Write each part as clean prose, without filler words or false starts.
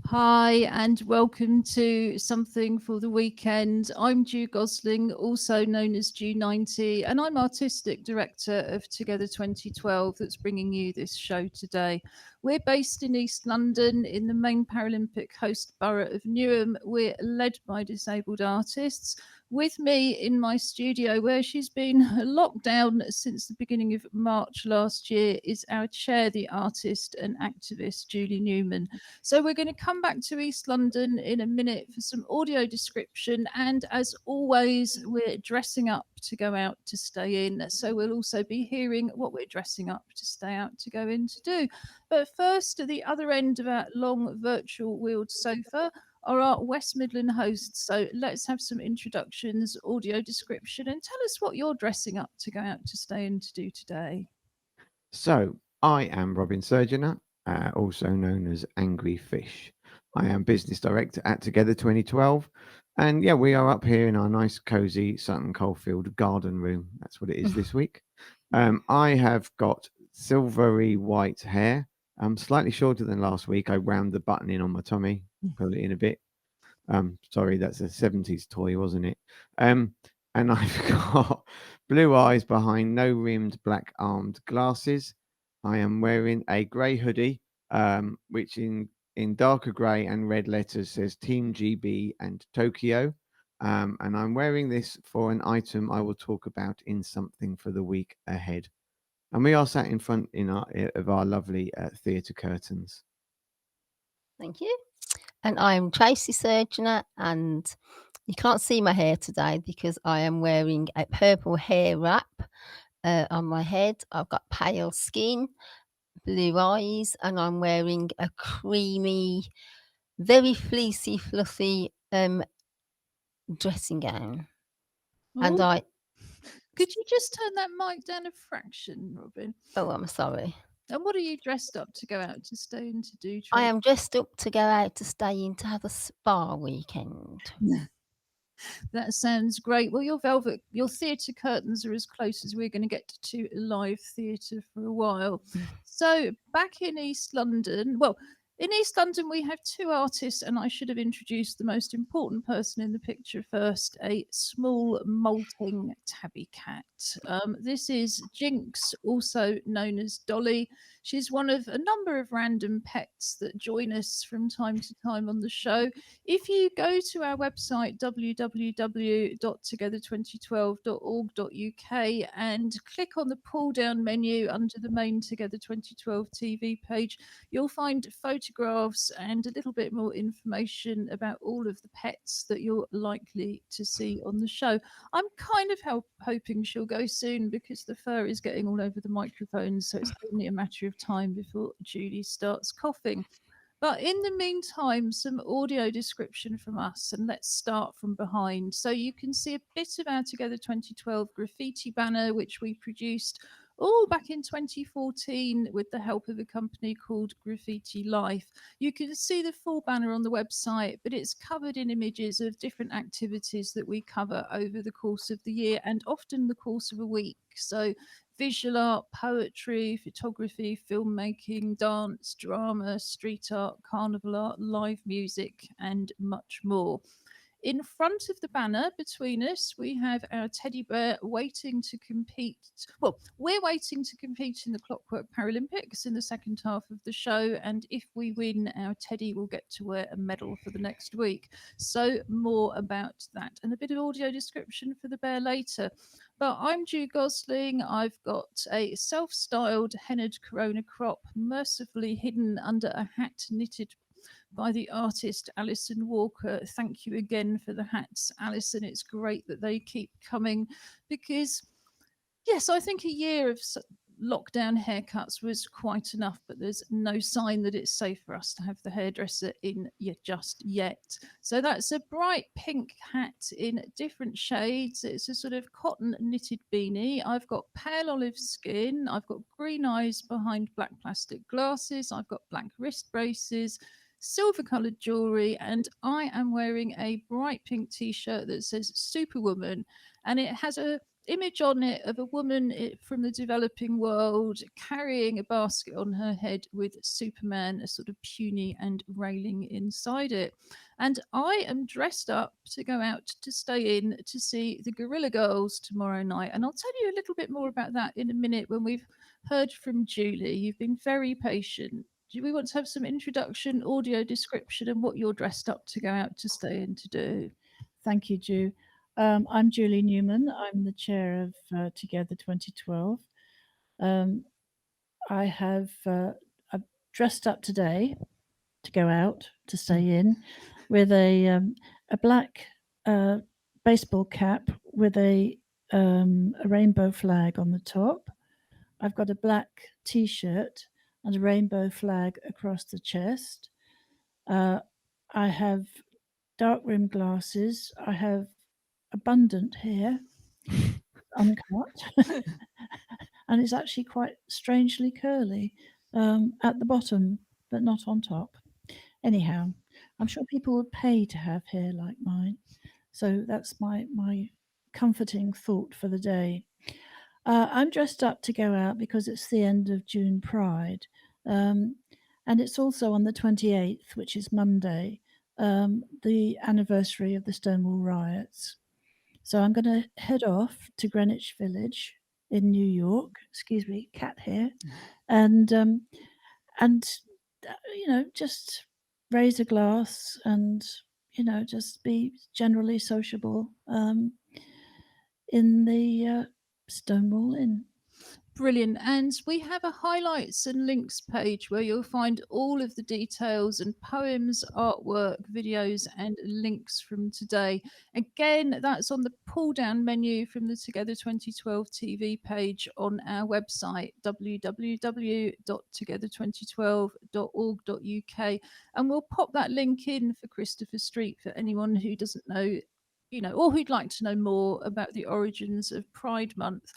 Hi, and welcome to Something for the Weekend. I'm Ju Gosling, also known as Ju90, and I'm Artistic Director of Together 2012 that's bringing you this show today. We're based in East London in the main Paralympic host borough of Newham. We're led by disabled artists. With me in my studio, where she's been locked down since the beginning of March last year, is our chair, the artist and activist, Julie Newman. So we're going to come back to East London in a minute for some audio description. And as always, we're dressing up to go out to stay in. So we'll also be hearing what we're dressing up to stay out to go in to do. But first, at the other end of our long virtual wheeled sofa, are our West Midland hosts. So let's have some introductions, audio description, and tell us what you're dressing up to go out to stay in to do today. So, I am Robin Surgener, also known as Angry Fish. I am Business Director at Together 2012. And yeah, we are up here in our nice, cozy Sutton Coldfield garden room. That's what it is this week. I have got silvery white hair. Slightly shorter than last week. I wound the button in on my tummy, pulled it in a bit. Sorry, that's a 70s toy, wasn't it? And I've got blue eyes behind no rimmed black armed glasses. I am wearing a grey hoodie, which in darker grey and red letters says Team GB and Tokyo. And I'm wearing this for an item I will talk about in something for the week ahead. And we are sat in front of our lovely theatre curtains. Thank you. And I'm Tracy Surgener, and you can't see my hair today because I am wearing a purple hair wrap on my head. I've got pale skin, blue eyes, and I'm wearing a creamy, very fleecy, fluffy dressing gown. And Oh, could you just turn that mic down a fraction, Robin? I'm sorry. And what are you dressed up to go out to stay in to do, I Tracy? am dressed up to go out to stay in to have a spa weekend. That sounds great. Well, your theatre curtains are as close as we're going to get to live theatre for a while. So, back in East London, well, in East London, we have two artists, and I should have introduced the most important person in the picture first, a small molting tabby cat. This is Jinx, also known as Dolly. She's one of a number of random pets that join us from time to time on the show. If you go to our website, www.together2012.org.uk, and click on the pull down menu under the main Together 2012 TV page, you'll find photographs and a little bit more information about all of the pets that you're likely to see on the show. I'm kind of hoping she'll go soon because the fur is getting all over the microphone, so it's only a matter of time before Julie starts coughing. But in the meantime, some audio description from us, and let's start from behind. So you can see a bit of our Together 2012 graffiti banner, which we produced all back in 2014 with the help of a company called Graffiti Life. You can see the full banner on the website, but it's covered in images of different activities that we cover over the course of the year and often the course of a week. So visual art, poetry, photography, filmmaking, dance, drama, street art, carnival art, live music, and much more. In front of the banner between us, we have our teddy bear waiting to compete. Well, we're waiting to compete in the Clockwork Paralympics in the second half of the show. And if we win, our teddy will get to wear a medal for the next week. So, more about that and a bit of audio description for the bear later. But I'm Ju Gosling. I've got a self styled henna'd corona crop, mercifully hidden under a hat knitted by the artist Alison Walker. Thank you again for the hats, Alison. It's great that they keep coming because, yes, I think a year of lockdown haircuts was quite enough, but there's no sign that it's safe for us to have the hairdresser in just yet. So that's a bright pink hat in different shades. It's a sort of cotton knitted beanie. I've got pale olive skin. I've got green eyes behind black plastic glasses. I've got black wrist braces, silver coloured jewellery, and I am wearing a bright pink t shirt that says Superwoman. And image on it of a woman from the developing world carrying a basket on her head with Superman, a sort of puny and railing inside it. And I am dressed up to go out to stay in to see the Gorilla Girls tomorrow night. And I'll tell you a little bit more about that in a minute when we've heard from Julie. You've been very patient. Do we want to have some introduction, audio description, and what you're dressed up to go out to stay in to do? Thank you, Ju. I'm Julie Newman. I'm the chair of Together 2012. I've dressed up today to go out to stay in with a black baseball cap with a rainbow flag on the top. I've got a black T-shirt and a rainbow flag across the chest. I have dark rimmed glasses. I have abundant hair, uncut, and it's actually quite strangely curly at the bottom, but not on top. Anyhow, I'm sure people would pay to have hair like mine, so that's my comforting thought for the day. I'm dressed up to go out because it's the end of June Pride, and it's also on the 28th, which is Monday, the anniversary of the Stonewall riots. So I'm going to head off to Greenwich Village in New York. Excuse me, cat hair, and just raise a glass and just be generally sociable in the Stonewall Inn. Brilliant. And we have a highlights and links page where you'll find all of the details and poems, artwork, videos, and links from today. Again, that's on the pull down menu from the Together 2012 TV page on our website, www.together2012.org.uk. And we'll pop that link in for Christopher Street for anyone who doesn't know, or who'd like to know more about the origins of Pride Month.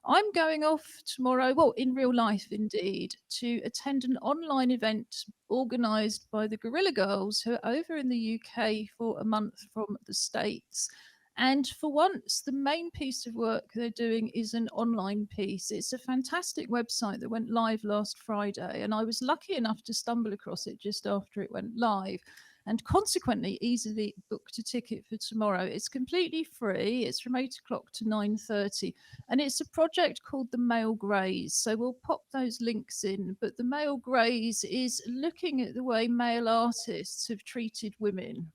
I'm going off tomorrow, well, in real life indeed, to attend an online event organised by the Gorilla Girls, who are over in the UK for a month from the States. And for once, the main piece of work they're doing is an online piece. It's a fantastic website that went live last Friday, and I was lucky enough to stumble across it just after it went live, and consequently easily booked a ticket for tomorrow. It's completely free. It's from 8 o'clock to 9:30, and it's a project called the Male Greys. So we'll pop those links in. But the Male Greys is looking at the way male artists have treated women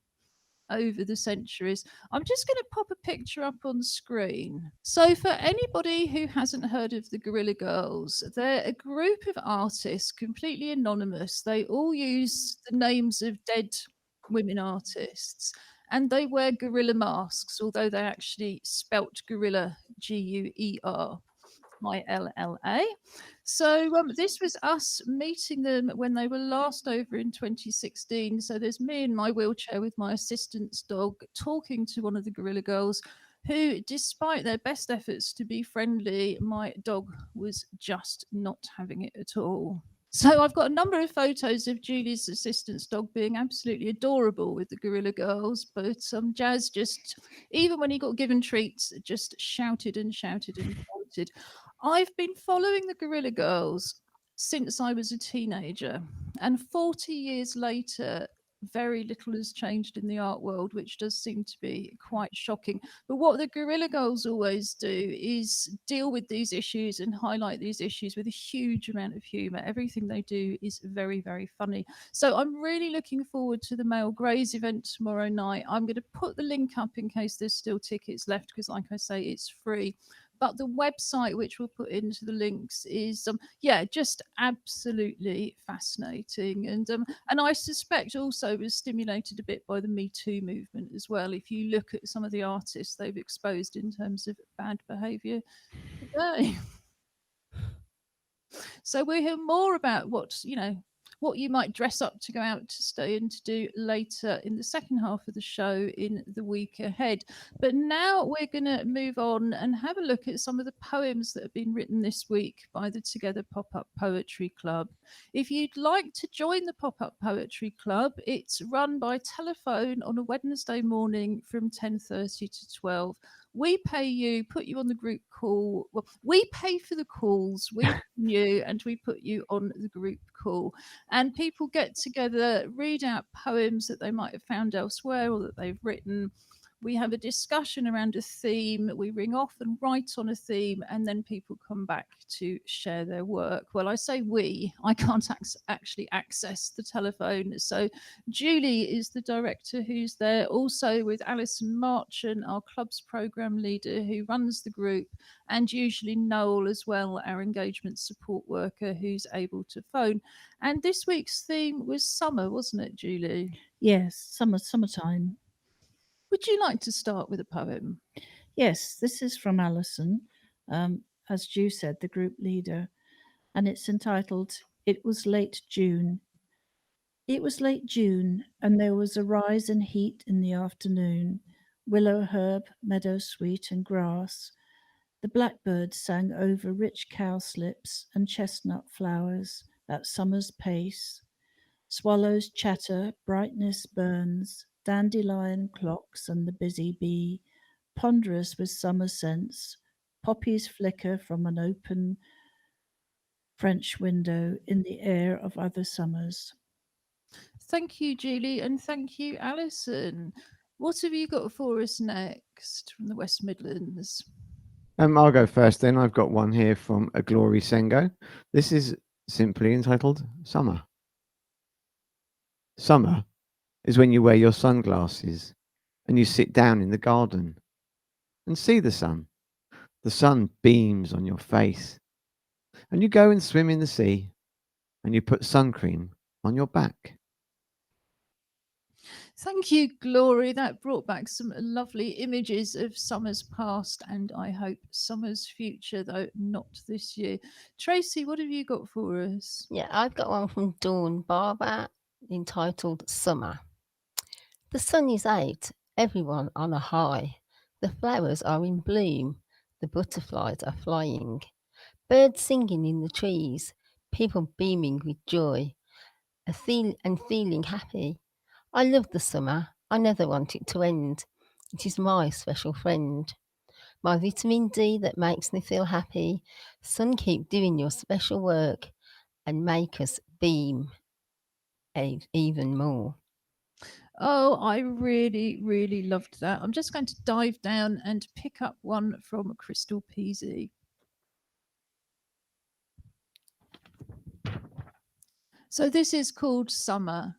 over the centuries. I'm just going to pop a picture up on screen. So for anybody who hasn't heard of the Gorilla Girls, they're a group of artists, completely anonymous. They all use the names of dead women artists, and they wear gorilla masks, although they actually spelt gorilla Guerilla. So this was us meeting them when they were last over in 2016. So there's me in my wheelchair with my assistant's dog talking to one of the Gorilla Girls, who, despite their best efforts to be friendly, my dog was just not having it at all. So I've got a number of photos of Julie's assistant's dog being absolutely adorable with the Gorilla Girls, but Jazz just, even when he got given treats, just shouted and shouted and shouted. I've been following the Gorilla Girls since I was a teenager, and 40 years later, very little has changed in the art world, which does seem to be quite shocking. But what the Gorilla Girls always do is deal with these issues and highlight these issues with a huge amount of humour. Everything they do is very, very funny. So I'm really looking forward to the Male Greys event tomorrow night. I'm going to put the link up in case there's still tickets left, because like I say, it's free. But the website, which we'll put into the links, is just absolutely fascinating, and I suspect also was stimulated a bit by the Me Too movement as well. If you look at some of the artists they've exposed in terms of bad behaviour today. So we'll hear more about what you might dress up to go out to stay and to do later in the second half of the show in the week ahead. But now we're going to move on and have a look at some of the poems that have been written this week by the Together Pop-Up Poetry Club. If you'd like to join the Pop-Up Poetry Club, it's run by telephone on a Wednesday morning from 10:30 to 12. We pay you, put you on the group call. Well, we pay for the calls, we phone you, and we put you on the group call. And people get together, read out poems that they might have found elsewhere or that they've written. We have a discussion around a theme. We ring off and write on a theme, and then people come back to share their work. Well, I say we, I can't actually access the telephone. So Julie is the director who's there, also with Alison Marchant, our club's programme leader who runs the group, and usually Noel as well, our engagement support worker who's able to phone. And this week's theme was summer, wasn't it, Julie? Yes, summertime. Would you like to start with a poem? Yes, this is from Alison, as Ju said, the group leader, and it's entitled It Was Late June. It was late June, and there was a rise in heat in the afternoon. Willow herb, meadow sweet, and grass. The blackbird sang over rich cowslips and chestnut flowers at summer's pace. Swallows chatter, brightness burns, dandelion clocks and the busy bee, ponderous with summer scents, poppies flicker from an open French window in the air of other summers. Thank you, Julie, and thank you, Alison. What have you got for us next from the West Midlands? I'll go first then. I've got one here from a Glory Sengo. This is simply entitled Summer. Summer is when you wear your sunglasses and you sit down in the garden and see the sun. The sun beams on your face and you go and swim in the sea and you put sun cream on your back. Thank you, Glory. That brought back some lovely images of summer's past and I hope summer's future, though not this year. Tracy, what have you got for us? Yeah, I've got one from Dawn Barber entitled Summer. The sun is out, everyone on a high. The flowers are in bloom, the butterflies are flying. Birds singing in the trees, people beaming with joy and feeling happy. I love the summer. I never want it to end. It is my special friend. My vitamin D that makes me feel happy. Sun, keep doing your special work and make us beam even more. Oh, I really, really loved that. I'm just going to dive down and pick up one from Crystal Peasy. So this is called Summer.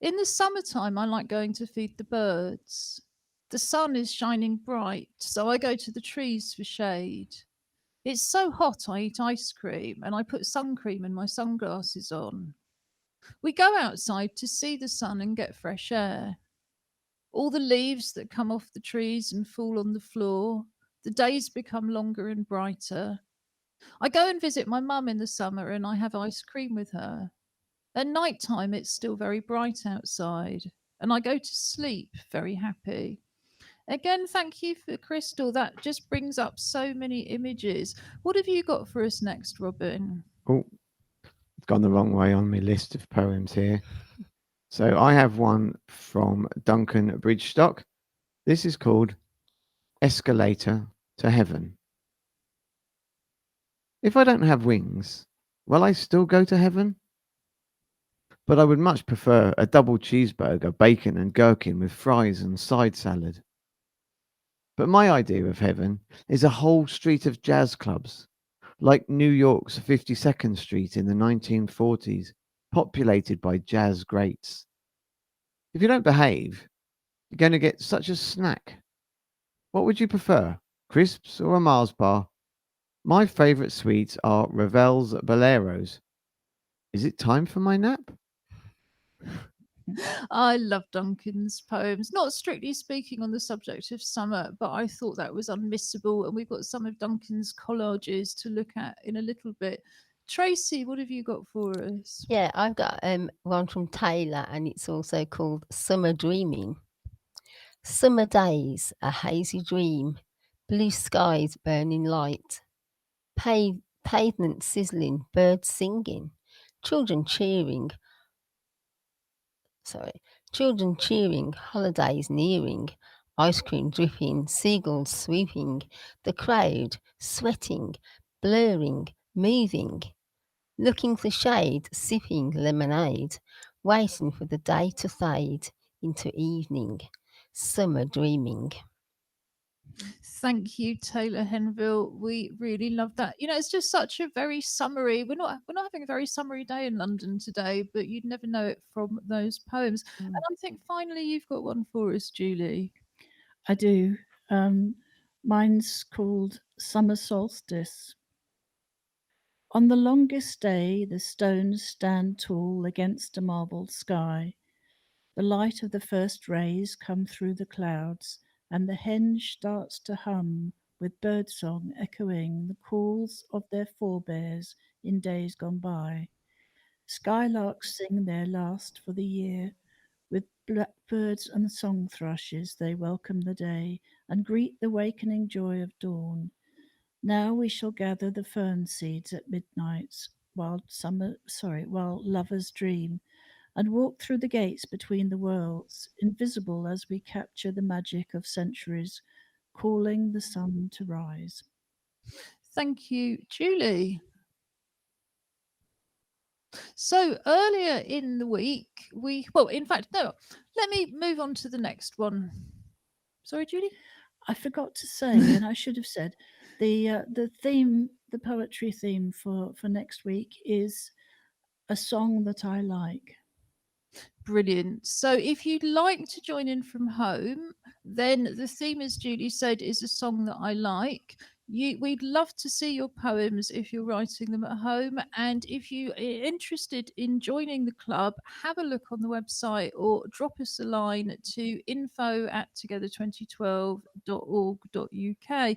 In the summertime, I like going to feed the birds. The sun is shining bright, so I go to the trees for shade. It's so hot, I eat ice cream and I put sun cream and my sunglasses on. We go outside to see the sun and get fresh air. All the leaves that come off the trees and fall on the floor, the days become longer and brighter. I go and visit my mum in the summer and I have ice cream with her. At night time, it's still very bright outside, and I go to sleep very happy. Again, thank you for Crystal. That just brings up so many images. What have you got for us next, Robin? Oh, I've gone the wrong way on my list of poems here. So I have one from Duncan Bridgestock. This is called Escalator to Heaven. If I don't have wings, will I still go to heaven? But I would much prefer a double cheeseburger, bacon and gherkin with fries and side salad. But my idea of heaven is a whole street of jazz clubs, like New York's 52nd Street in the 1940s, populated by jazz greats. If you don't behave, you're going to get such a snack. What would you prefer, crisps or a Mars bar? My favourite sweets are Ravel's Boleros. Is it time for my nap? I love Duncan's poems, not strictly speaking on the subject of summer, but I thought that was unmissable. And we've got some of Duncan's collages to look at in a little bit. Tracy, what have you got for us? Yeah, I've got one from Taylor and it's also called Summer Dreaming. Summer days, a hazy dream, blue skies burning light, pavement sizzling, birds singing, children cheering, holidays nearing. ice cream dripping, seagulls sweeping, the crowd sweating, blurring, moving, looking for shade, sipping lemonade, waiting for the day to fade into evening, summer dreaming. Thank you, Taylor Henville. We really love that. You know, it's just such a very summery. We're not having a very summery day in London today, but you'd never know it from those poems. And I think finally you've got one for us, Julie. I do. Mine's called Summer Solstice. On the longest day, the stones stand tall against a marbled sky. The light of the first rays come through the clouds, and the henge starts to hum with birdsong echoing the calls of their forebears in days gone by. Skylarks sing their last for the year. With blackbirds and song thrushes they welcome the day and greet the wakening joy of dawn. Now we shall gather the fern seeds at midnight while lovers dream, and walk through the gates between the worlds, invisible as we capture the magic of centuries, calling the sun to rise. Thank you, Julie. So earlier in the week, in fact, no, let me move on to the next one. Sorry, Julie? I forgot to say, and I should have said, the theme, the poetry theme for next week is a song that I like. Brilliant. So if you'd like to join in from home, then the theme, as Julie said, is a song that I like. We'd love to see your poems if you're writing them at home. And if you are interested in joining the club, have a look on the website or drop us a line to info@together2012.org.uk.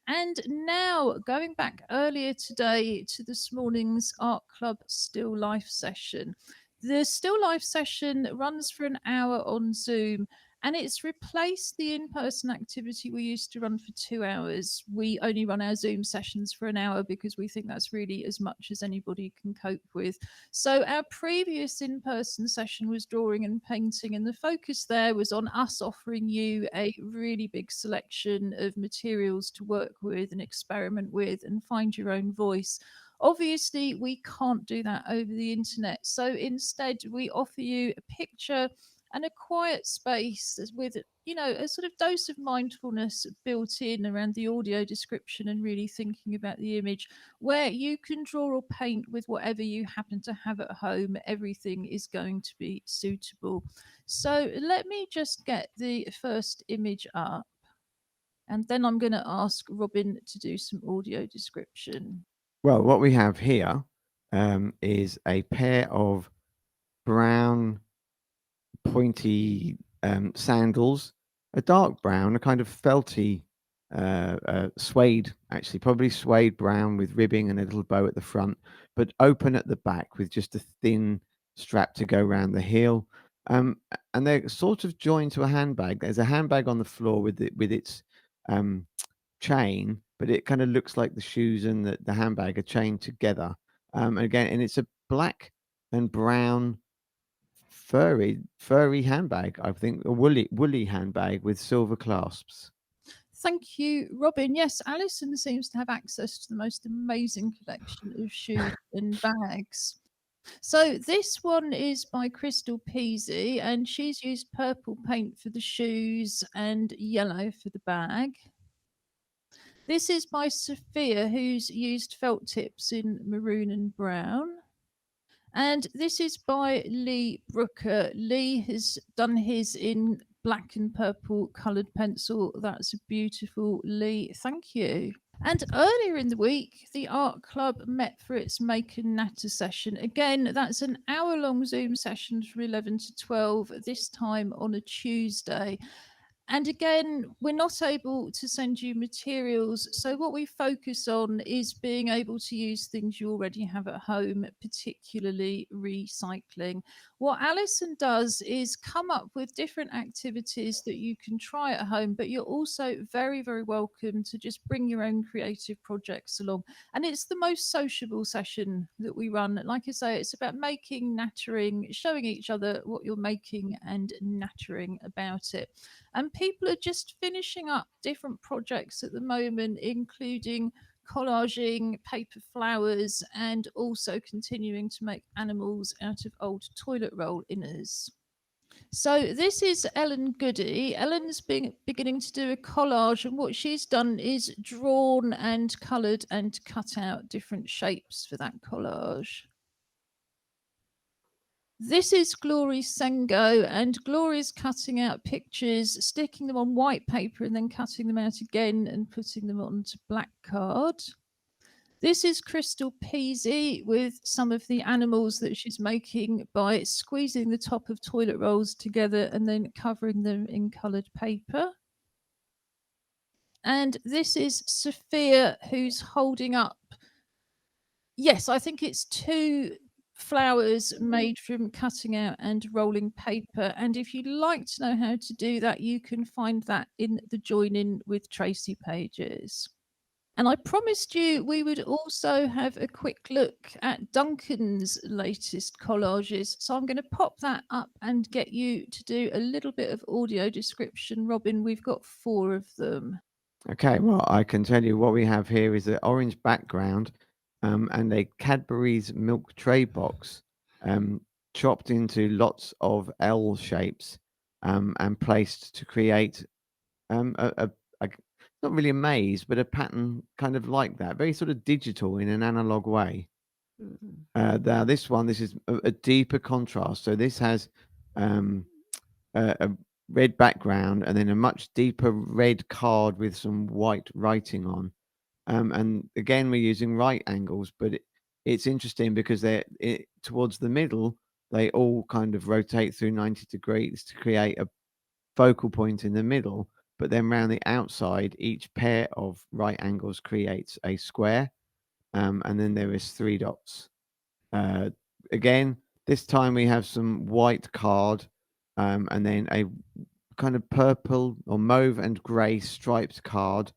And now, going back earlier today to this morning's Art Club Still Life session. The Still Life session runs for an hour on Zoom, and it's replaced the in person activity we used to run for 2 hours. We only run our Zoom sessions for an hour because we think that's really as much as anybody can cope with. So, our previous in person session was drawing and painting, and the focus there was on us offering you a really big selection of materials to work with and experiment with and find your own voice. Obviously, we can't do that over the internet. So instead, we offer you a picture and a quiet space with, a sort of dose of mindfulness built in around the audio description and really thinking about the image, where you can draw or paint with whatever you happen to have at home. Everything is going to be suitable. So let me just get the first image up. And then I'm going to ask Robin to do some audio description. Well, what we have here is a pair of brown pointy sandals, a dark brown, a kind of felty suede, actually, probably suede brown with ribbing and a little bow at the front, but open at the back with just a thin strap to go around the heel. And they're sort of joined to a handbag. There's a handbag on the floor with its chain, but it kind of looks like the shoes and the handbag are chained together. And it's a black and brown furry handbag. I think a woolly handbag with silver clasps. Thank you, Robin. Yes, Alison seems to have access to the most amazing collection of shoes and bags. So this one is by Crystal Peasy, and she's used purple paint for the shoes and yellow for the bag. This is by Sophia, who's used felt tips in maroon and brown. And this is by Lee Brooker. Lee has done his in black and purple coloured pencil. That's beautiful, Lee. Thank you. And earlier in the week, the Art Club met for its Make and Natter session. Again, that's an hour-long Zoom session from 11 to 12, this time on a Tuesday. And again, we're not able to send you materials. So, what we focus on is being able to use things you already have at home, particularly recycling. What Alison does is come up with different activities that you can try at home, but you're also very, very welcome to just bring your own creative projects along. And it's the most sociable session that we run. Like I say, it's about making, nattering, showing each other what you're making and nattering about it. And people are just finishing up different projects at the moment, including collaging paper flowers and also continuing to make animals out of old toilet roll inners. So this is Ellen Goody. Ellen's beginning to do a collage, and what she's done is drawn and coloured and cut out different shapes for that collage. This is Glory Sengo, and Glory's cutting out pictures, sticking them on white paper and then cutting them out again and putting them onto black card. This is Crystal Peasy with some of the animals that she's making by squeezing the top of toilet rolls together and then covering them in coloured paper. And this is Sophia, who's holding up, yes, I think it's 2 flowers made from cutting out and rolling paper. And if you'd like to know how to do that, you can find that in the Join In with Tracy pages. And I promised you we would also have a quick look at Duncan's latest collages. So I'm going to pop that up and get you to do a little bit of audio description. Robin, we've got 4 of them. Okay, well, I can tell you what we have here is an orange background and a Cadbury's milk tray box chopped into lots of L shapes and placed to create a not really a maze, but a pattern kind of like that, very sort of digital in an analog way. Now this is a deeper contrast. So this has a red background and then a much deeper red card with some white writing on. And again, we're using right angles, but it's interesting because towards the middle, they all kind of rotate through 90 degrees to create a focal point in the middle. But then around the outside, each pair of right angles creates a square. And then there is 3 dots. Again, this time we have some white card and then a kind of purple or mauve and grey striped card.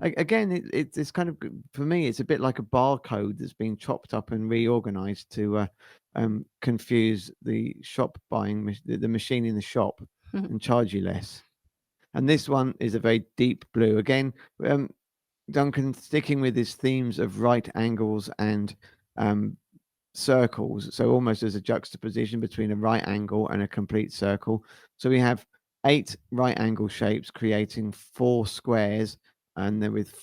Again, it's kind of, for me, it's a bit like a barcode that's been chopped up and reorganized to confuse the shop buying, the machine in the shop and charge you less. And this one is a very deep blue. Again, Duncan sticking with his themes of right angles and circles, so almost as a juxtaposition between a right angle and a complete circle. So we have 8 right angle shapes creating 4 squares, and then with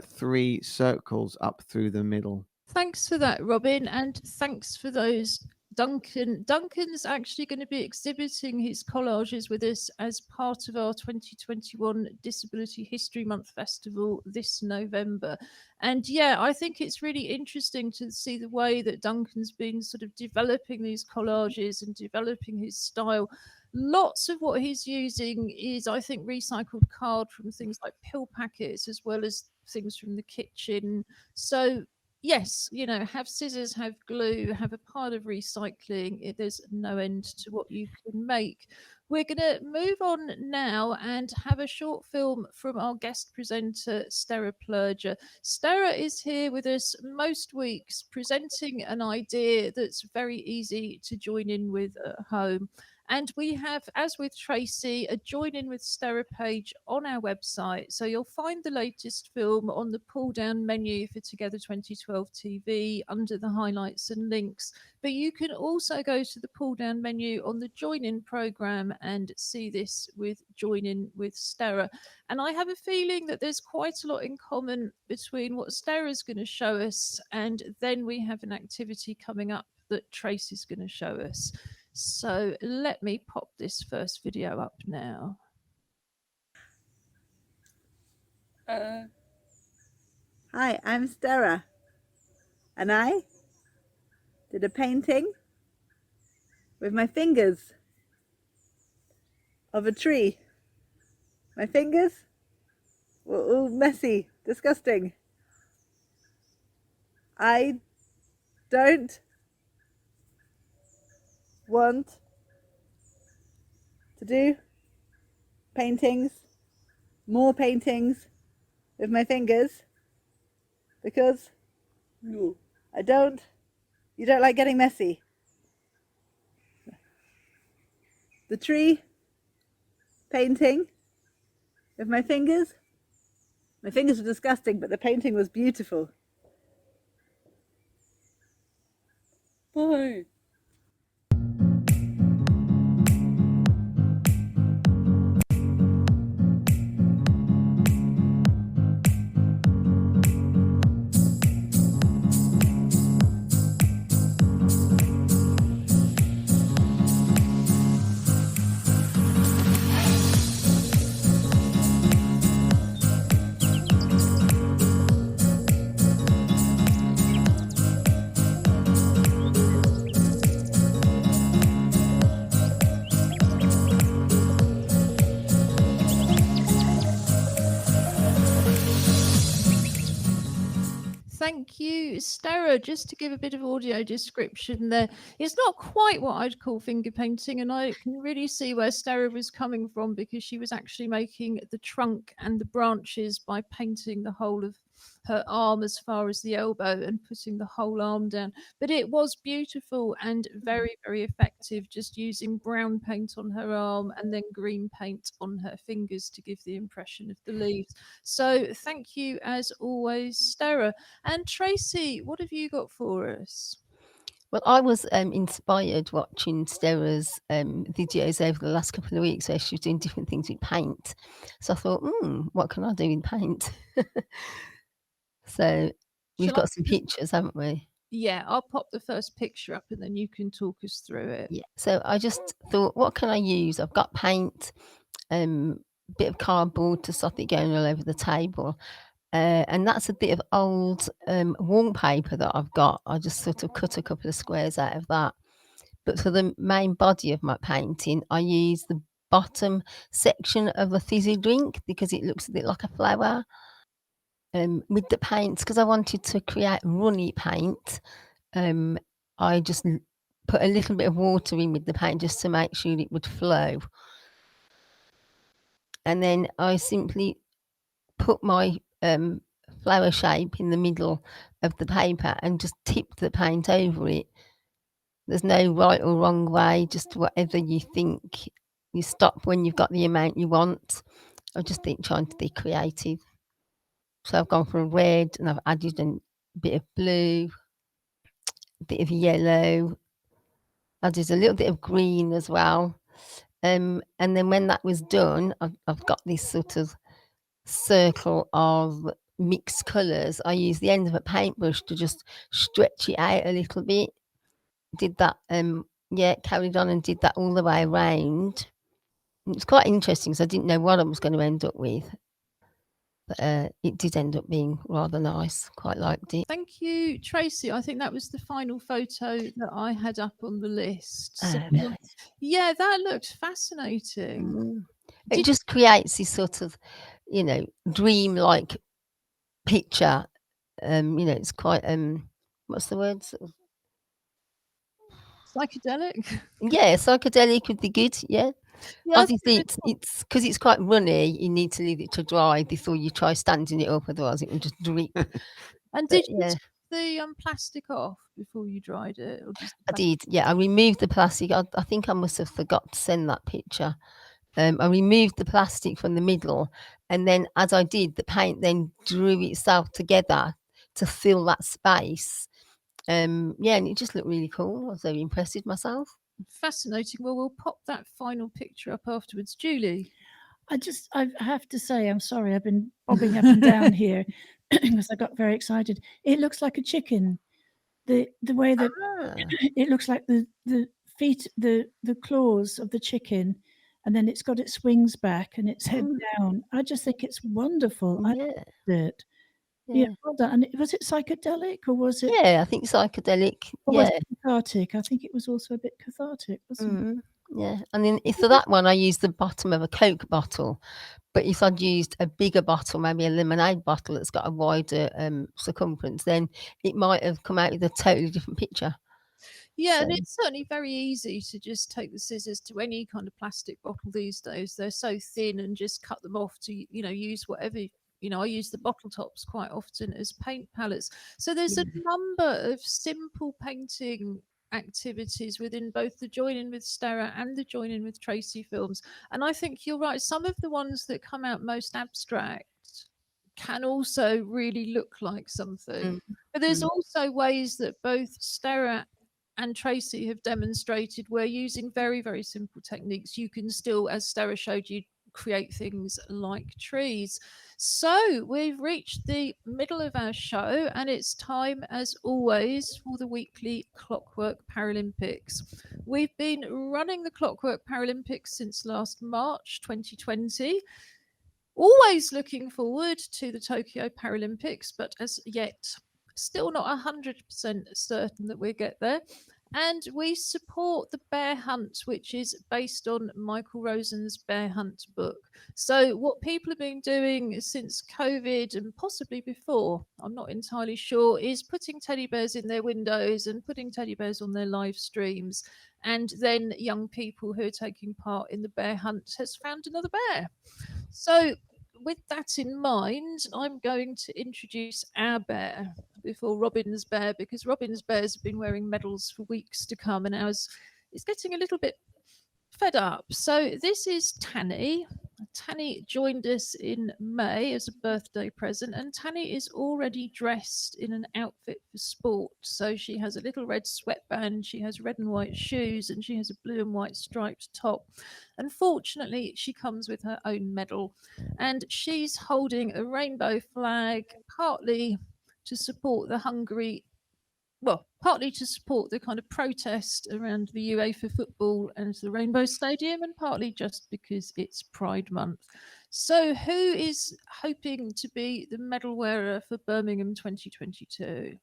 3 circles up through the middle. Thanks for that, Robin, and thanks for those, Duncan. Duncan's actually going to be exhibiting his collages with us as part of our 2021 Disability History Month Festival this November. And yeah, I think it's really interesting to see the way that Duncan's been sort of developing these collages and developing his style. Lots of what he's using is, I think, recycled card from things like pill packets as well as things from the kitchen. So yes, have scissors, have glue, have a pile of recycling. There's no end to what you can make. We're going to move on now and have a short film from our guest presenter, Sterre Ploeger. Sterre is here with us most weeks, presenting an idea that's very easy to join in with at home. And we have, as with Tracy, a Join In with Sterre page on our website. So you'll find the latest film on the pull down menu for Together 2012 TV under the highlights and links. But you can also go to the pull down menu on the Join In programme and see this with Join In with Sterre. And I have a feeling that there's quite a lot in common between what Sterre is going to show us, and then we have an activity coming up that Tracy's going to show us. So let me pop this first video up now. Hi, I'm Sterre, and I did a painting with my fingers of a tree. My fingers were all messy, disgusting. I don't want to do more paintings with my fingers, because you don't like getting messy. The tree painting with my fingers. My fingers were disgusting, but the painting was beautiful. Bye. Thank you, Sterre. Just to give a bit of audio description there, it's not quite what I'd call finger painting, and I can really see where Sterre was coming from, because she was actually making the trunk and the branches by painting the whole of her arm as far as the elbow and putting the whole arm down. But it was beautiful and very, very effective, just using brown paint on her arm and then green paint on her fingers to give the impression of the leaves. So thank you as always, Sterre. And Tracy, what have you got for us? Well, I was inspired watching Sterre's videos over the last couple of weeks where she was doing different things with paint. So I thought, what can I do in paint? So we've Shall I- got some pictures, haven't we? Yeah, I'll pop the first picture up and then you can talk us through it. Yeah. So I just thought, what can I use? I've got paint, bit of cardboard to stop it going all over the table. And that's a bit of old wallpaper that I've got. I just sort of cut a couple of squares out of that. But for the main body of my painting, I use the bottom section of a fizzy drink because it looks a bit like a flower. With the paints, because I wanted to create runny paint, I just put a little bit of water in with the paint just to make sure it would flow. And then I simply put my flower shape in the middle of the paper and just tip the paint over it. There's no right or wrong way, just whatever you think. You stop when you've got the amount you want. I just think trying to be creative. So I've gone for a red and I've added a bit of blue, a bit of yellow, added a little bit of green as well. And then when that was done, I've got this sort of circle of mixed colours. I use the end of a paintbrush to just stretch it out a little bit. Did that, carried on and did that all the way around. It's quite interesting because I didn't know what I was going to end up with. But it did end up being rather nice. Quite liked it. Thank you, Tracy. I think that was the final photo that I had up on the list. So, Nice. yeah, that looked fascinating. It just creates this sort of, dream-like picture. It's quite what's the word? Sort of, Psychedelic. yeah, psychedelic would be good. Yeah. Yeah, Obviously, it's because it's quite runny. You need to leave it to dry before you try standing it up, otherwise it will just drip. And did you take the plastic off before you dried it? Or just I did. Yeah, I removed the plastic. I think I must have forgot to send that picture. I removed the plastic from the middle, and then as I did, the paint then drew itself together to fill that space. And it just looked really cool. I was very impressed with myself. Fascinating. Well, we'll pop that final picture up afterwards. Julie. I have to say, I'm sorry, I've been bobbing up and down here because I got very excited. It looks like a chicken. The way that it looks like the feet, the claws of the chicken, and then it's got its wings back and its head down. I just think it's wonderful. I loved it. Yeah, well done. And was it psychedelic or was it? Yeah, I think psychedelic. Or was it cathartic? I think it was also a bit cathartic, wasn't it? Yeah, and then for that one, I used the bottom of a Coke bottle. But if I'd used a bigger bottle, maybe a lemonade bottle that's got a wider circumference, then it might have come out with a totally different picture. Yeah, and it's certainly very easy to just take the scissors to any kind of plastic bottle these days. They're so thin, and just cut them off to, use whatever. I use the bottle tops quite often as paint palettes. So there's a number of simple painting activities within both the Join In with Sterre and the Join In with Tracy films. And I think you're right. Some of the ones that come out most abstract can also really look like something. But there's also ways that both Sterre and Tracy have demonstrated where using very, very simple techniques, you can still, as Sterre showed you, create things like trees. So we've reached the middle of our show, and it's time, as always, for the weekly Clockwork Paralympics. We've been running the Clockwork Paralympics since last March 2020. Always looking forward to the Tokyo Paralympics, but as yet, still not 100% certain that we'll get there. And we support the Bear Hunt, which is based on Michael Rosen's Bear Hunt book. So, what people have been doing since COVID and possibly before, I'm not entirely sure, is putting teddy bears in their windows and putting teddy bears on their live streams. And then young people who are taking part in the Bear Hunt has found another bear. So, with that in mind, I'm going to introduce our bear before Robin's bear, because Robin's bears have been wearing medals for weeks to come, and ours is getting a little bit fed up. So this is Tanny. Tanny joined us in May as a birthday present, and Tanny is already dressed in an outfit for sport. So she has a little red sweatband, she has red and white shoes, and she has a blue and white striped top. Unfortunately, she comes with her own medal, and she's holding a rainbow flag, partly to support the Hungary, well, partly to support the kind of protest around the UEFA football and the Rainbow Stadium, and partly just because it's Pride Month. So, who is hoping to be the medal wearer for Birmingham 2022?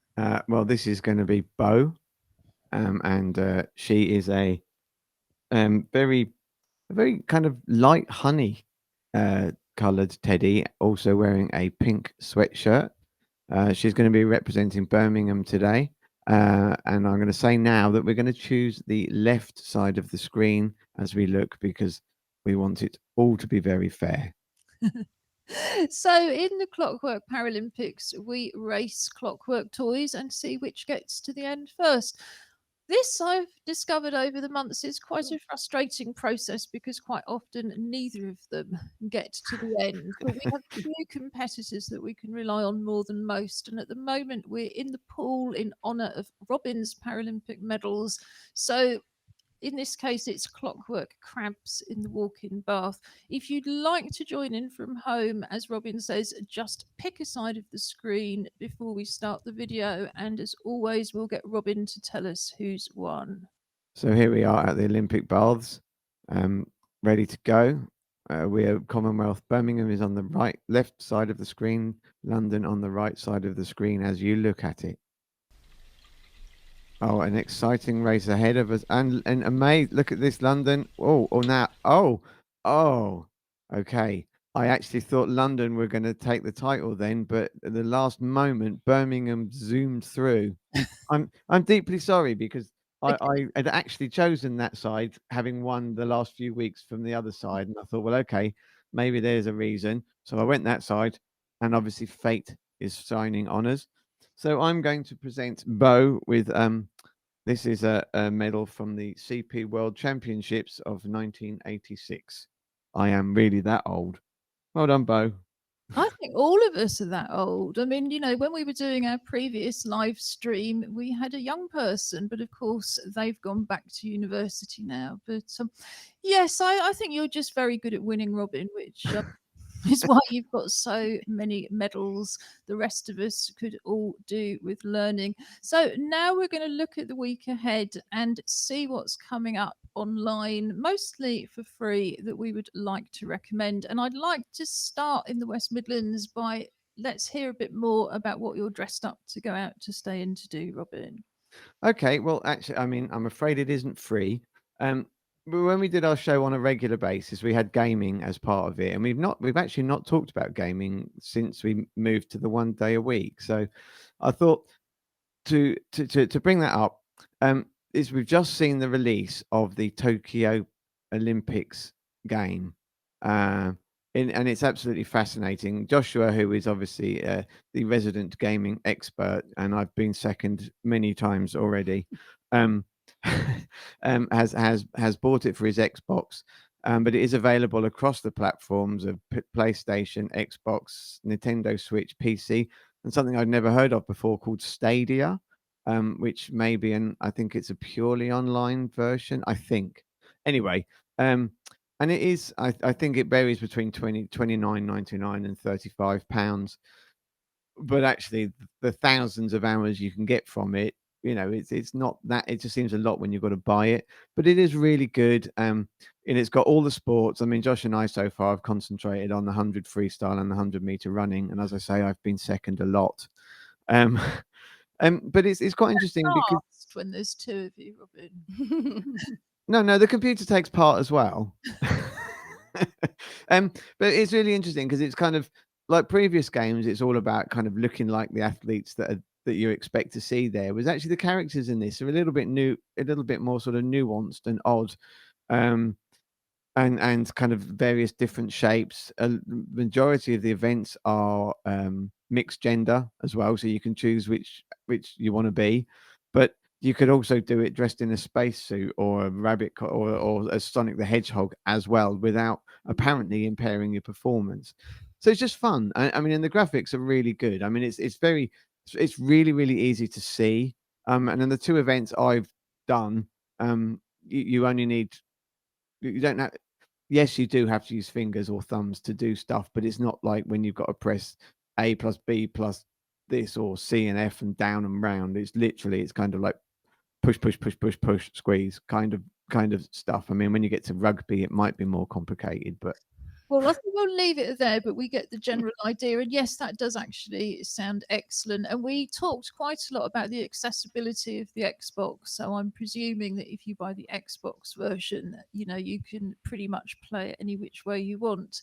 Well, this is going to be Bo, and she is a very kind of light honey coloured teddy, also wearing a pink sweatshirt. She's going to be representing Birmingham today. And I'm going to say now that we're going to choose the left side of the screen as we look, because we want it all to be very fair. So, in the Clockwork Paralympics, we race clockwork toys and see which gets to the end first. This, I've discovered over the months, is quite a frustrating process because quite often neither of them get to the end. But we have few competitors that we can rely on more than most. And at the moment, we're in the pool in honour of Robin's Paralympic medals. So in this case, it's Clockwork Crabs in the walk-in bath. If you'd like to join in from home, as Robin says, just pick a side of the screen before we start the video. And as always, we'll get Robin to tell us who's won. So here we are at the Olympic baths, ready to go. We are Commonwealth. Birmingham is on the left side of the screen, London on the right side of the screen as you look at it. Oh, an exciting race ahead of us. And amazed, look at this, London. Okay. I actually thought London were going to take the title then, but at the last moment, Birmingham zoomed through. I'm deeply sorry, because I had actually chosen that side, having won the last few weeks from the other side. And I thought, well, okay, maybe there's a reason. So I went that side, and obviously fate is shining on us. So I'm going to present Bo with this is a medal from the CP World Championships of 1986. I am really that old. Well done, Bo. I think all of us are that old. I mean, you know, when we were doing our previous live stream, we had a young person, but of course they've gone back to university now. But yes, I think you're just very good at winning, Robin, which is why you've got so many medals. The rest of us could all do with learning. So now we're going to look at the week ahead and see what's coming up online, mostly for free, that we would like to recommend. And I'd like to start in the West Midlands by, let's hear a bit more about what you're dressed up to go out to stay in to do, Robin. Okay, well, actually, I mean, I'm afraid it isn't free. But when we did our show on a regular basis, we had gaming as part of it, and we've actually not talked about gaming since we moved to the 1 day a week. So I thought to bring that up, is we've just seen the release of the Tokyo Olympics game, and it's absolutely fascinating. Joshua, who is obviously the resident gaming expert, and I've been second many times already, has bought it for his Xbox, but it is available across the platforms of PlayStation, Xbox, Nintendo Switch, PC, and something I'd never heard of before called Stadia, which may be I think it's a purely online version, I think. Anyway, and it is, I think it varies between 29.99 and £35. But actually, the thousands of hours you can get from it, it's not that. It just seems a lot when you've got to buy it, but it is really good. And it's got all the sports. I mean, Josh and I so far have concentrated on the 100 freestyle and the 100-meter running, and as I say, I've been second a lot. Um, but it's quite interesting because when there's two of you, Robin. no, the computer takes part as well. But it's really interesting because it's kind of like previous games. It's all about kind of looking like the athletes that you expect to see there. Was actually the characters in this are a little bit more sort of nuanced and odd. And kind of various different shapes. Majority of the events are mixed gender as well, so you can choose which you want to be. But you could also do it dressed in a spacesuit or a rabbit or a Sonic the Hedgehog as well, without apparently impairing your performance. So it's just fun. I mean, and the graphics are really good. I mean, it's really, really easy to see. And then the two events I've done, you only need, you don't have, yes, you do have to use fingers or thumbs to do stuff, but it's not like when you've got to press A plus B plus this or C and F and down and round. It's kind of like push, push, push, push, push, squeeze kind of stuff. I mean, when you get to rugby, it might be more complicated, but Well, I think we'll leave it there, but we get the general idea. And yes, that does actually sound excellent. And we talked quite a lot about the accessibility of the Xbox. So I'm presuming that if you buy the Xbox version, you can pretty much play it any which way you want.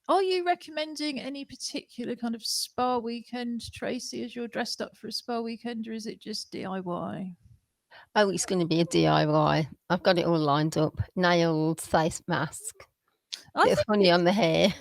Are you recommending any particular kind of spa weekend, Tracy, as you're dressed up for a spa weekend, or is it just DIY? Oh, it's going to be a DIY. I've got it all lined up. Nails, face mask, bit of honey on the hair.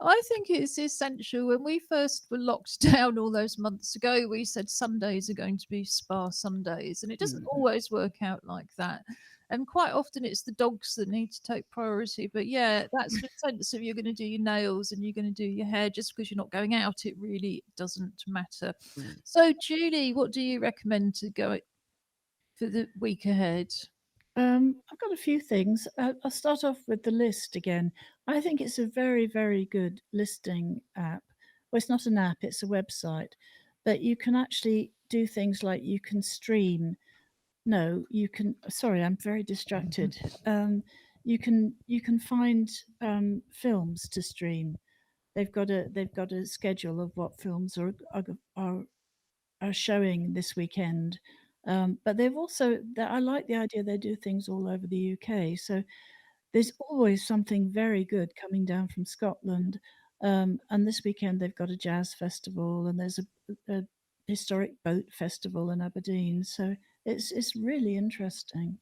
I think it's essential. When we first were locked down all those months ago, we said Sundays are going to be spa Sundays, and it doesn't always work out like that. And quite often it's the dogs that need to take priority. But yeah, that's the sense of you're going to do your nails and you're going to do your hair just because you're not going out. It really doesn't matter. So, Julie, what do you recommend to go for the week ahead? I've got a few things. I'll start off with the list again. I think it's a very, very good listing app. Well, it's not an app, it's a website. But you can actually do things like you can stream. No, you can. Sorry, I'm very distracted. You can find films to stream. They've got a schedule of what films are showing this weekend. But they've also, I like the idea they do things all over the UK. So there's always something very good coming down from Scotland. And this weekend they've got a jazz festival and there's a historic boat festival in Aberdeen. So it's really interesting.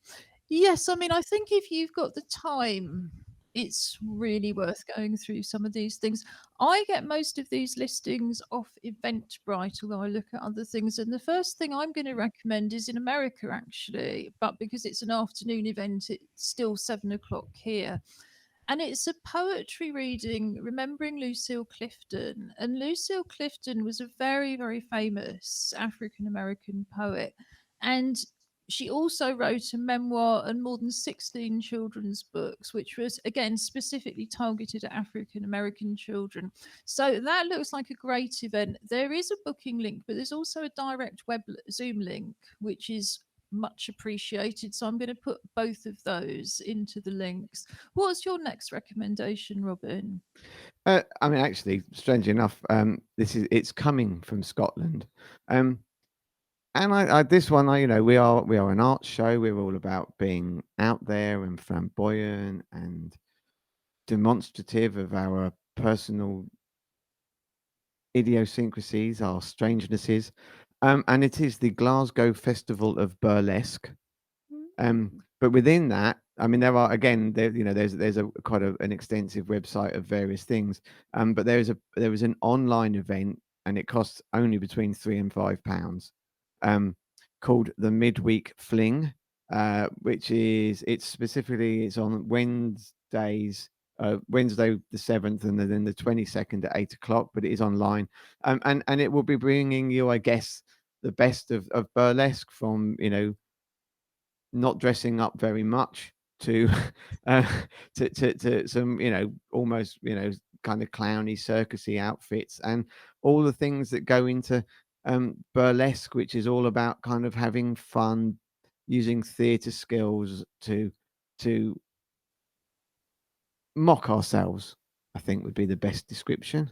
Yes, I mean, I think if you've got the time, it's really worth going through some of these things. I get most of these listings off Eventbrite, although I look at other things. And the first thing I'm going to recommend is in America, actually, but because it's an afternoon event, it's still 7 o'clock here. And it's a poetry reading remembering Lucille Clifton. And Lucille Clifton was a very, very famous African American poet. And she also wrote a memoir and more than 16 children's books, which was, again, specifically targeted at African American children. So that looks like a great event. There is a booking link, but there's also a direct web Zoom link, which is much appreciated. So I'm going to put both of those into the links. What's your next recommendation, Robin? I mean, actually, strangely enough, it's coming from Scotland. And I this one, we are an art show. We're all about being out there and flamboyant and demonstrative of our personal idiosyncrasies, our strangenesses. And it is the Glasgow Festival of Burlesque. But within that, I mean, there are, again, there's a quite an extensive website of various things. But there is an online event, and it costs only between £3 and £5. called the Midweek Fling, which is it's on Wednesdays. Wednesday the 7th and then the 22nd at 8 o'clock, but it is online, and it will be bringing you, I guess, the best of burlesque, from not dressing up very much to to some almost kind of clowny circusy outfits, and all the things that go into burlesque, which is all about kind of having fun, using theatre skills to mock ourselves, I think would be the best description.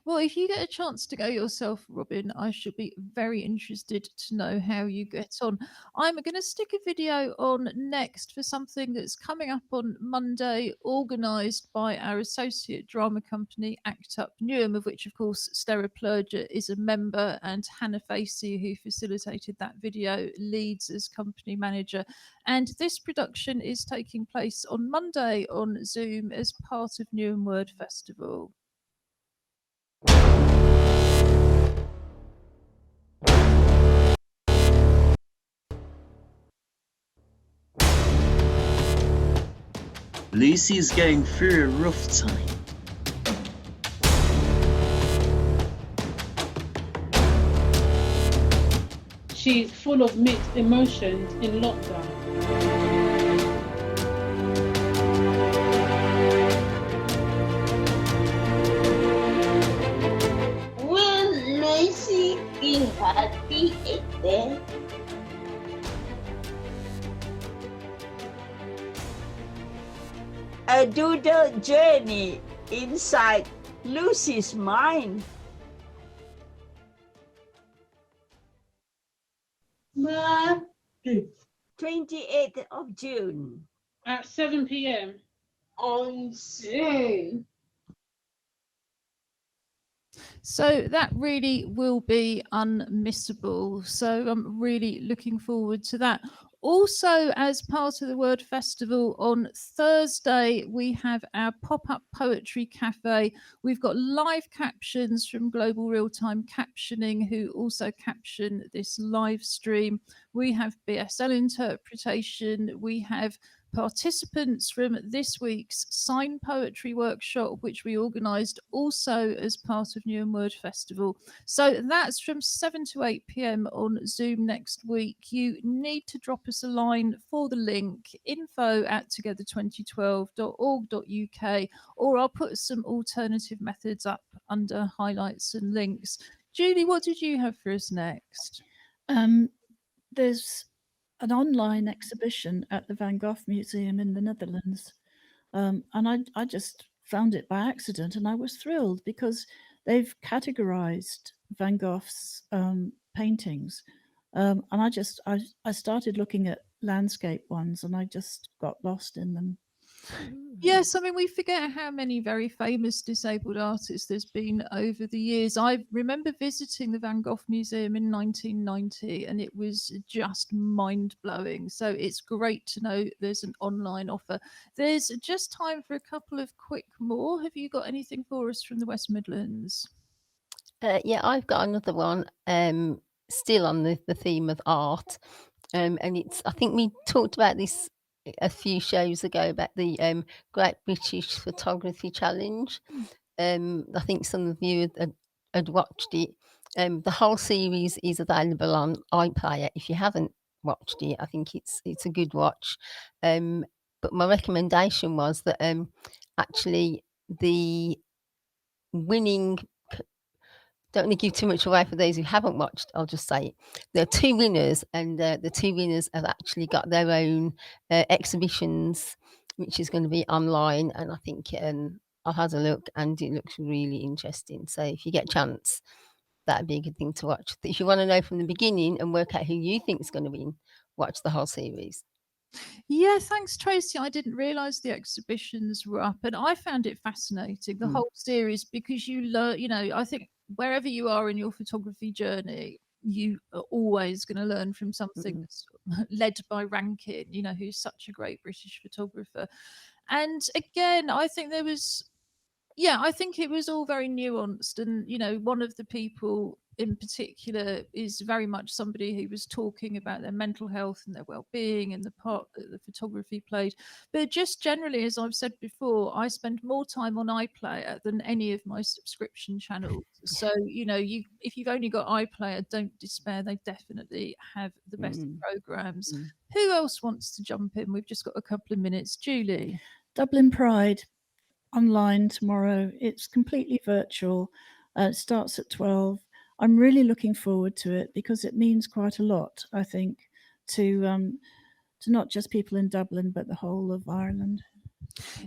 Well, if you get a chance to go yourself, Robin, I should be very interested to know how you get on. I'm going to stick a video on next for something that's coming up on Monday, organised by our associate drama company, Act Up Newham, of which, of course, Sterre Ploeger is a member, and Hannah Facey, who facilitated that video, leads as company manager. And this production is taking place on Monday on Zoom as part of Newham Word Festival. Lucy's going through a rough time. She's full of mixed emotions in lockdown. Will Lucy be happy again? A doodle journey inside Lucy's mind. Mom, 28th of June at 7 p.m. on Zoom. So that really will be unmissable. So I'm really looking forward to that. Also, as part of the Word Festival, on Thursday, we have our pop-up poetry cafe. We've got live captions from Global Real-Time Captioning, who also caption this live stream. We have BSL interpretation. We have participants from this week's Sign Poetry Workshop, which we organised also as part of Newham Word Festival. So that's from 7 to 8 p.m. on Zoom next week. You need to drop us a line for the link, info@together2012.org.uk, or I'll put some alternative methods up under highlights and links. Julie, what did you have for us next? There's an online exhibition at the Van Gogh Museum in the Netherlands. And I just found it by accident, and I was thrilled because they've categorized Van Gogh's paintings. And I started looking at landscape ones, and I just got lost in them. Yes, I mean, we forget how many very famous disabled artists there's been over the years. I remember visiting the Van Gogh Museum in 1990, and it was just mind-blowing. So it's great to know there's an online offer. There's just time for a couple of quick more. Have you got anything for us from the West Midlands? Yeah, I've got another one, still on the theme of art. And I think we talked about this a few shows ago about the Great British Photography Challenge. I think some of you had watched it. The whole series is available on iPlayer. If you haven't watched it, I think it's a good watch. But my recommendation was that actually the winning, don't want to give too much away for those who haven't watched, I'll just say it. There are two winners, and the two winners have actually got their own exhibitions, which is going to be online. And I think I've had a look, and it looks really interesting. So if you get a chance, that'd be a good thing to watch. If you want to know from the beginning and work out who you think is going to win, watch the whole series. Yeah, thanks, Tracy. I didn't realise the exhibitions were up, and I found it fascinating, the whole series, because you learn, I think wherever you are in your photography journey, you are always going to learn from something that's led by Rankin, who's such a great British photographer. And again, I think I think it was all very nuanced. And, one of the people in particular is very much somebody who was talking about their mental health and their well-being and the part that the photography played. But just generally, as I've said before, I spend more time on iPlayer than any of my subscription channels. So, you know, if you've only got iPlayer, don't despair. They definitely have the best programs. Who else wants to jump in? We've just got a couple of minutes. Julie. Dublin Pride online tomorrow. It's completely virtual. It starts at 12. I'm really looking forward to it because it means quite a lot, I think, to not just people in Dublin, but the whole of Ireland.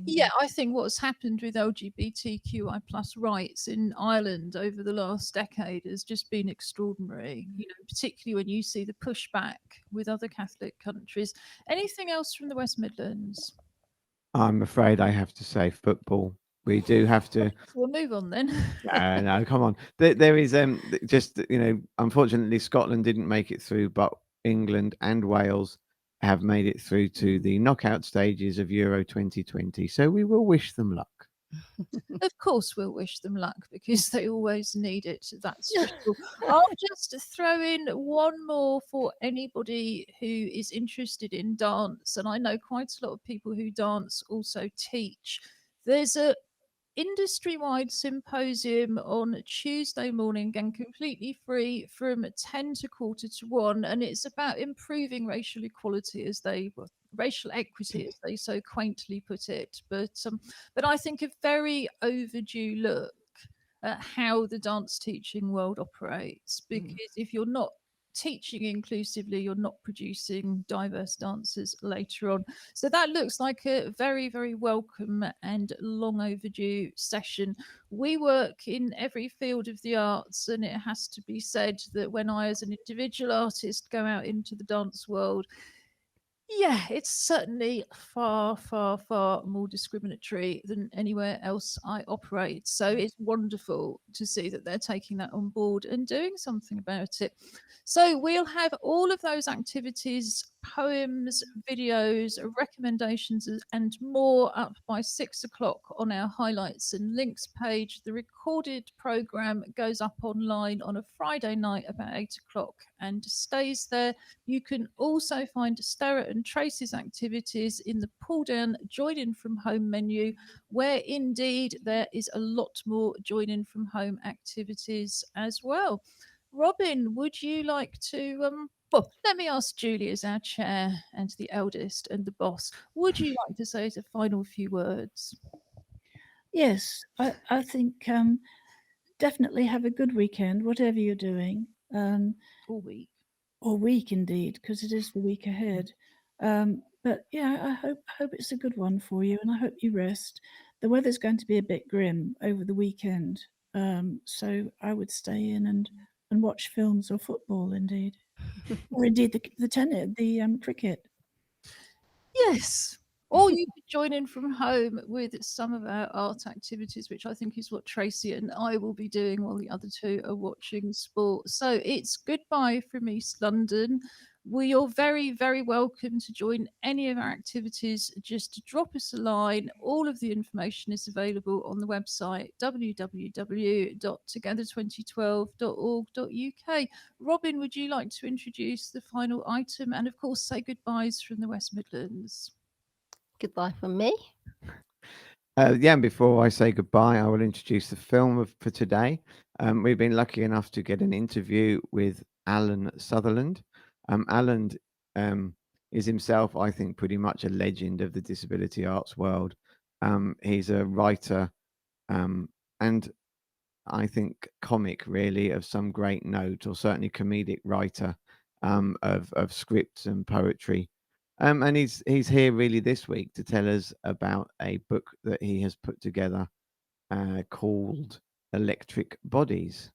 Yeah, I think what's happened with LGBTQI plus rights in Ireland over the last decade has just been extraordinary, you know, particularly when you see the pushback with other Catholic countries. Anything else from the West Midlands? I'm afraid I have to say football. We do have to. We'll move on then. No, come on. There is just, you know, unfortunately Scotland didn't make it through, but England and Wales have made it through to the knockout stages of Euro 2020. So we will wish them luck. Of course, we'll wish them luck because they always need it. That's for sure. I'll just throw in one more for anybody who is interested in dance. And I know quite a lot of people who dance also teach. There's a industry-wide symposium on Tuesday morning and completely free from 10 to 1:45, and it's about improving racial equality racial equity, as they so quaintly put it. But I think a very overdue look at how the dance teaching world operates, because if you're not teaching inclusively, you're not producing diverse dancers later on. So that looks like a very, very welcome and long overdue session. We work in every field of the arts, and it has to be said that when I, as an individual artist, go out into the dance world, yeah, it's certainly far, far, far more discriminatory than anywhere else I operate. So it's wonderful to see that they're taking that on board and doing something about it. So we'll have all of those activities, poems, videos, recommendations, and more up by 6 o'clock on our highlights and links page. The recorded program goes up online on a Friday night about 8 o'clock and stays there. You can also find Sterre and Tracy's activities in the pull down join in from home menu, where indeed there is a lot more join in from home activities as well. Robin, would you like to well, let me ask Julie as our chair and the eldest and the boss. Would you like to say the final few words? Yes, I think definitely have a good weekend, whatever you're doing. All week. Or week indeed, because it is the week ahead. But yeah, I hope it's a good one for you, and I hope you rest. The weather's going to be a bit grim over the weekend, so I would stay in and watch films or football, indeed, or indeed the cricket. Yes. Or you could join in from home with some of our art activities, which I think is what Tracy and I will be doing while the other two are watching sport. So it's goodbye from East London. You're very, very welcome to join any of our activities. Just drop us a line. All of the information is available on the website www.together2012.org.uk. Robin, would you like to introduce the final item and, of course, say goodbyes from the West Midlands? Goodbye from me. And before I say goodbye, I will introduce the film for today. We've been lucky enough to get an interview with Allan Sutherland. Allan is himself, I think, pretty much a legend of the disability arts world. He's a writer and I think comic, really, of some great note, or certainly comedic writer of scripts and poetry. And he's here really this week to tell us about a book that he has put together called Electric Bodies.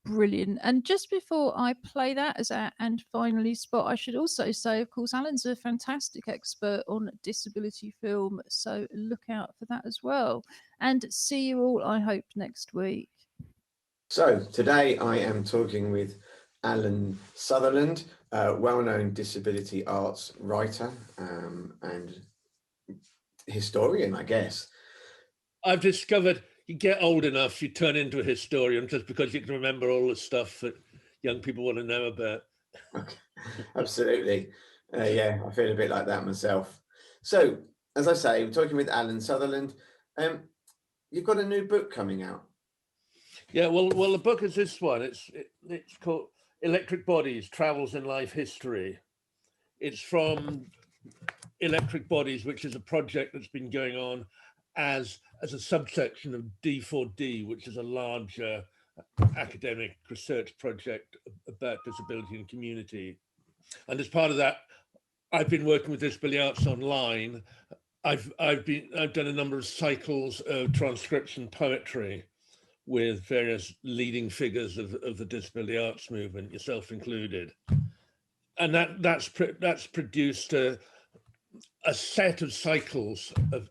Brilliant. And just before I play that as our and finally spot, I should also say, of course, Alan's a fantastic expert on disability film, so look out for that as well. And see you all, I hope, next week. So today I am talking with Allan Sutherland, a well-known disability arts writer and historian, I guess. I've discovered you get old enough, you turn into a historian just because you can remember all the stuff that young people want to know about. Okay. Absolutely. Yeah, I feel a bit like that myself. So, as I say, we're talking with Allan Sutherland. You've got a new book coming out. Yeah, well, the book is this one. It's called Electric Bodies: Travels in Life History. It's from Electric Bodies, which is a project that's been going on as a subsection of D4D, which is a larger academic research project about disability and community. And as part of that, I've been working with Disability Arts Online. I've done a number of cycles of transcription poetry with various leading figures of the disability arts movement, yourself included, and that's produced a set of cycles of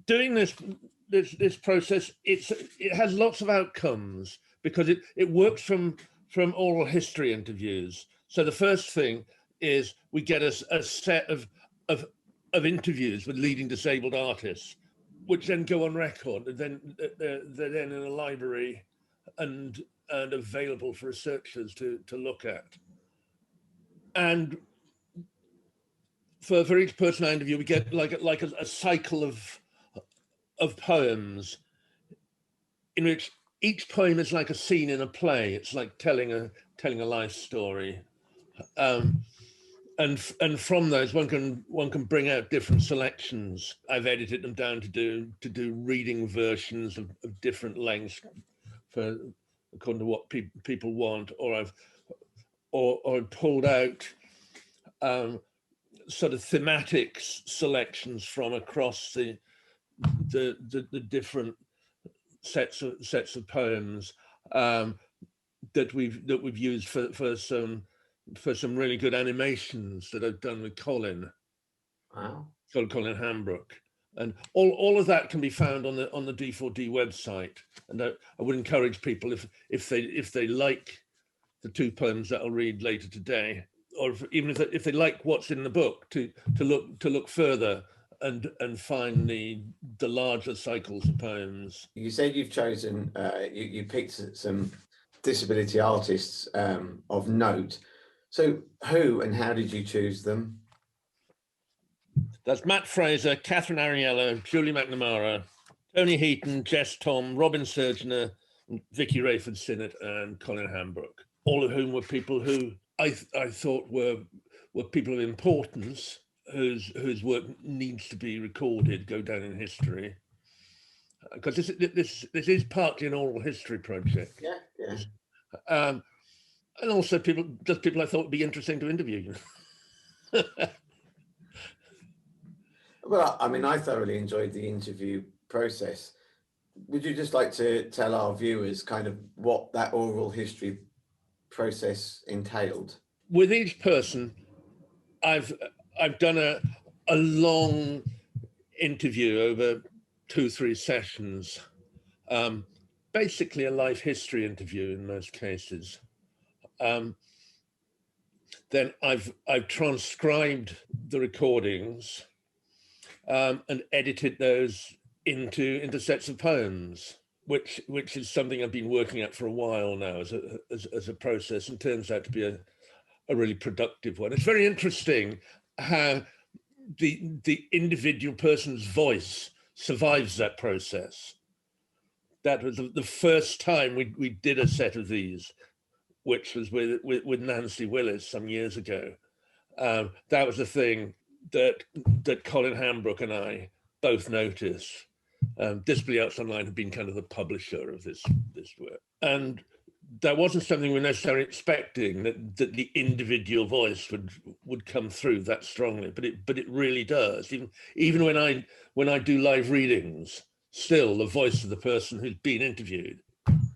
doing this process. It has lots of outcomes because it works from oral history interviews. So the first thing is we get a set of interviews with leading disabled artists, which then go on record, and then they're then in a library and available for researchers to look at. And for each person I interview, we get like a cycle of poems in which each poem is like a scene in a play. It's like telling a life story. And from those one can bring out different selections. I've edited them down to do reading versions of different lengths according to what people want, or I've pulled out sort of thematic selections from across the different sets of poems that we've used for some really good animations that I've done with Colin. Wow. Colin Hambrook. And all of that can be found on the D4D website. And I would encourage people, if they like the two poems that I'll read later today, or even if they like what's in the book, to look further and find the larger cycles of poems. You said you've chosen, you picked some disability artists of note. So who and how did you choose them? That's Matt Fraser, Catherine Ariella, Julie McNamara, Tony Heaton, Jess Tom, Robin Surgener, Vicky Rayford Sinnott, and Colin Hambrook. All of whom were people who I thought were people of importance, whose work needs to be recorded, go down in history. Because this is partly an oral history project. Yeah. And also people I thought would be interesting to interview. Well, I mean, I thoroughly enjoyed the interview process. Would you just like to tell our viewers kind of what that oral history process entailed? With each person, I've done a long interview over 2-3 sessions, basically a life history interview in most cases. Then I've transcribed the recordings and edited those into sets of poems, which is something I've been working at for a while now as a process, and turns out to be a really productive one. It's very interesting how the individual person's voice survives that process. That was the first time we did a set of these, which was with Nancy Willis some years ago. That was the thing that Colin Hambrook and I both noticed. Disability Arts Online had been kind of the publisher of this work, and that wasn't something we were necessarily expecting, that the individual voice would come through that strongly, but it really does. Even when I do live readings, still the voice of the person who's been interviewed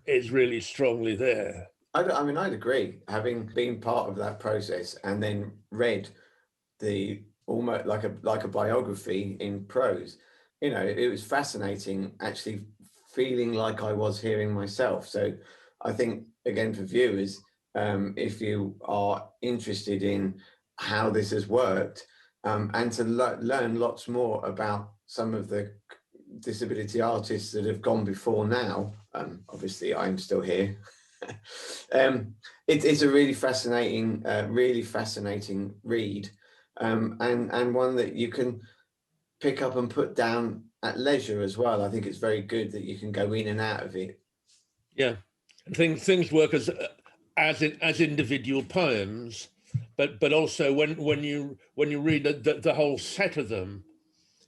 is really strongly there. I mean, I'd agree. Having been part of that process and then read the almost like a biography in prose, you know, it was fascinating actually feeling like I was hearing myself. So I think, again, for viewers, if you are interested in how this has worked and to learn lots more about some of the disability artists that have gone before now. Obviously, I'm still here. It's a really fascinating read, and one that you can pick up and put down at leisure as well. I think it's very good that you can go in and out of it. Yeah, things work as individual poems, but also when you read the whole set of them,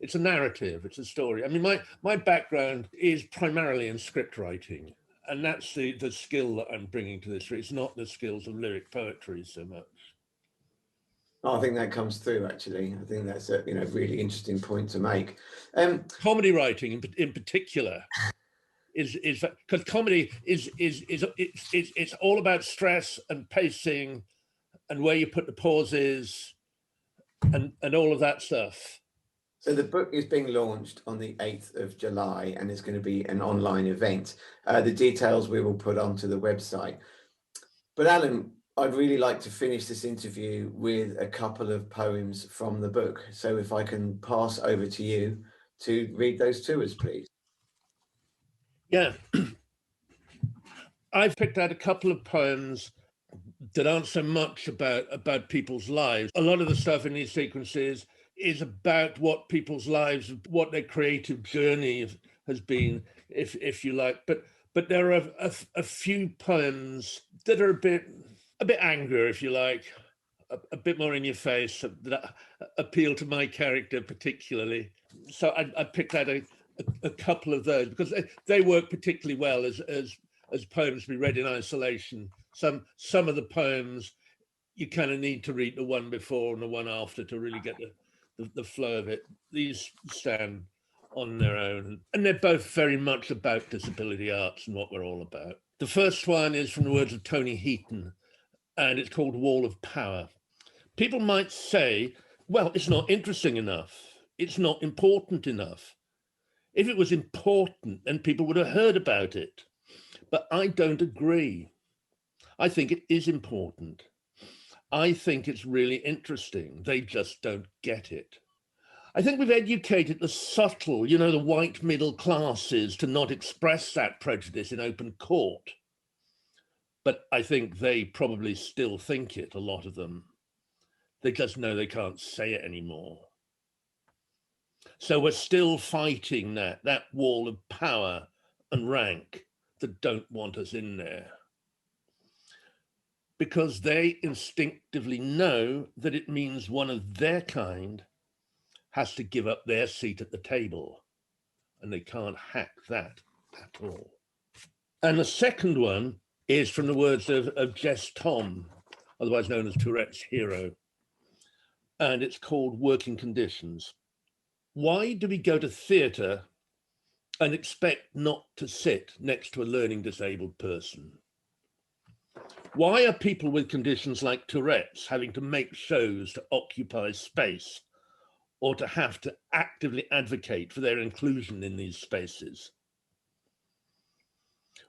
it's a narrative, it's a story. I mean, my background is primarily in script writing, and that's the skill that I'm bringing to this. It's not the skills of lyric poetry so much. I think that comes through, actually. I think that's a really interesting point to make. Comedy writing in particular is because comedy is it's all about stress and pacing and where you put the pauses and all of that stuff. So the book is being launched on the 8th of July and it's going to be an online event. The details we will put onto the website. But Allan, I'd really like to finish this interview with a couple of poems from the book. So if I can pass over to you to read those to us, please. Yeah. I've picked out a couple of poems that aren't so much about people's lives. A lot of the stuff in these sequences is about what people's lives, what their creative journey has been, if you like. But there are a few poems that are a bit angrier, if you like, a bit more in your face, that appeal to my character particularly. So I picked out a couple of those because they work particularly well as poems to be read in isolation. Some of the poems you kind of need to read the one before and the one after to really get the flow of it. These stand on their own, and they're both very much about disability arts and what we're all about. The first one is from the words of Tony Heaton, and it's called Wall of Power. People might say, well, it's not interesting enough. It's not important enough. If it was important, then people would have heard about it. But I don't agree. I think it is important. I think it's really interesting. They just don't get it. I think we've educated the subtle, the white middle classes to not express that prejudice in open court. But I think they probably still think it, a lot of them. They just know they can't say it anymore. So we're still fighting that wall of power and rank that don't want us in there. Because they instinctively know that it means one of their kind has to give up their seat at the table, and they can't hack that at all. And the second one is from the words of Jess Tom, otherwise known as Tourette's hero, and it's called Working Conditions. Why do we go to theatre and expect not to sit next to a learning disabled person? Why are people with conditions like Tourette's having to make shows to occupy space or to have to actively advocate for their inclusion in these spaces?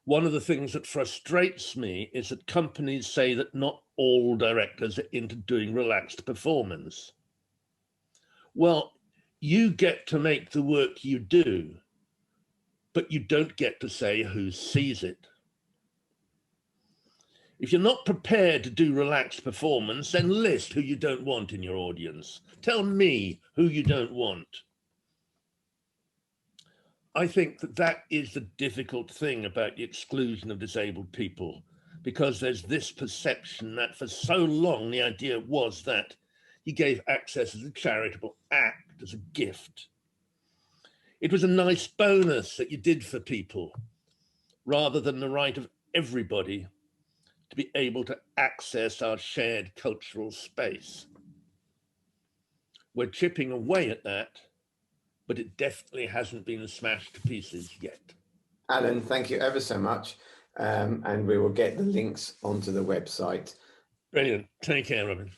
One of the things that frustrates me is that companies say that not all directors are into doing relaxed performance. Well, you get to make the work you do, but you don't get to say who sees it. If you're not prepared to do relaxed performance, then list who you don't want in your audience. Tell me who you don't want. I think that is the difficult thing about the exclusion of disabled people, because there's this perception that for so long the idea was that you gave access as a charitable act, as a gift. It was a nice bonus that you did for people, rather than the right of everybody to be able to access our shared cultural space. We're chipping away at that, but it definitely hasn't been smashed to pieces yet. Allan, thank you ever so much. And we will get the links onto the website. Brilliant. Take care, Robin.